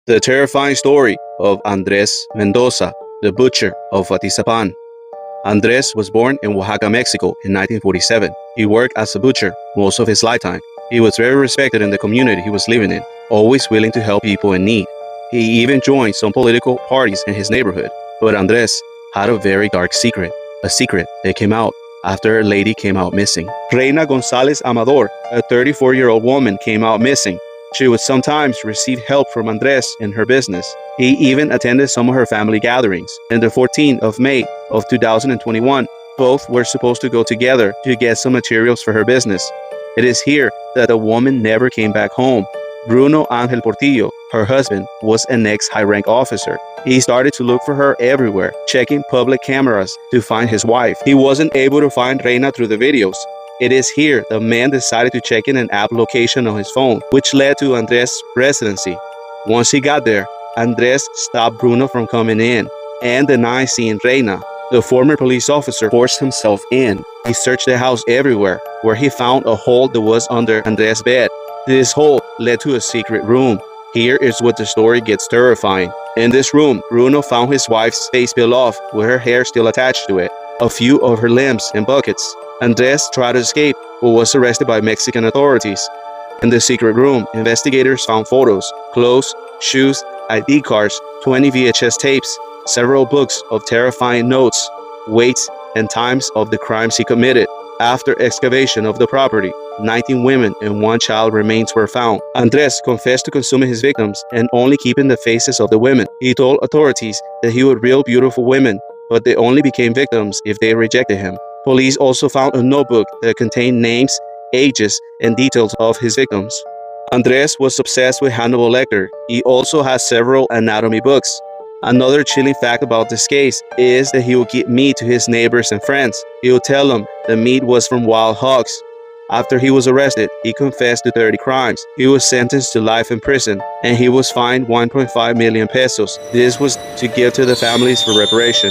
The terrifying story of Andres Mendoza, the butcher of Atizapan. Andres was born in Oaxaca, Mexico in 1947. He worked as a butcher most of his lifetime. He was very respected in the community he was living in, always willing to help people in need. He even joined some political parties in his neighborhood. But Andres had a very dark secret, a secret that came out after a lady came out missing. Reina Gonzalez Amador, a 34-year-old woman, came out missing. She would sometimes receive help from Andres in her business. He even attended some of her family gatherings. On the 14th of May of 2021, both were supposed to go together to get some materials for her business. It is here that the woman never came back home. Bruno Angel Portillo, her husband, was an ex-high-rank officer. He started to look for her everywhere, checking public cameras to find his wife. He wasn't able to find Reina through the videos. It is here the man decided to check in an app location on his phone, which led to Andres' residency. Once he got there, Andres stopped Bruno from coming in and denied seeing Reina. The former police officer forced himself in. He searched the house everywhere, where he found a hole that was under Andres' bed. This hole led to a secret room. Here is what the story gets terrifying. In this room, Bruno found his wife's face peeled off with her hair still attached to it, a few of her limbs in buckets. Andres tried to escape, but was arrested by Mexican authorities. In the secret room, investigators found photos, clothes, shoes, ID cards, 20 VHS tapes, several books of terrifying notes, weights, and times of the crimes he committed. After excavation of the property, 19 women and 1 child remains were found. Andres confessed to consuming his victims and only keeping the faces of the women. He told authorities that he would reel beautiful women, but they only became victims if they rejected him. Police also found a notebook that contained names, ages, and details of his victims. Andres was obsessed with Hannibal Lecter. He also has several anatomy books. Another chilling fact about this case is that he would give meat to his neighbors and friends. He would tell them the meat was from wild hogs. After he was arrested, he confessed to 30 crimes. He was sentenced to life in prison, and he was fined 1.5 million pesos. This was to give to the families for reparation.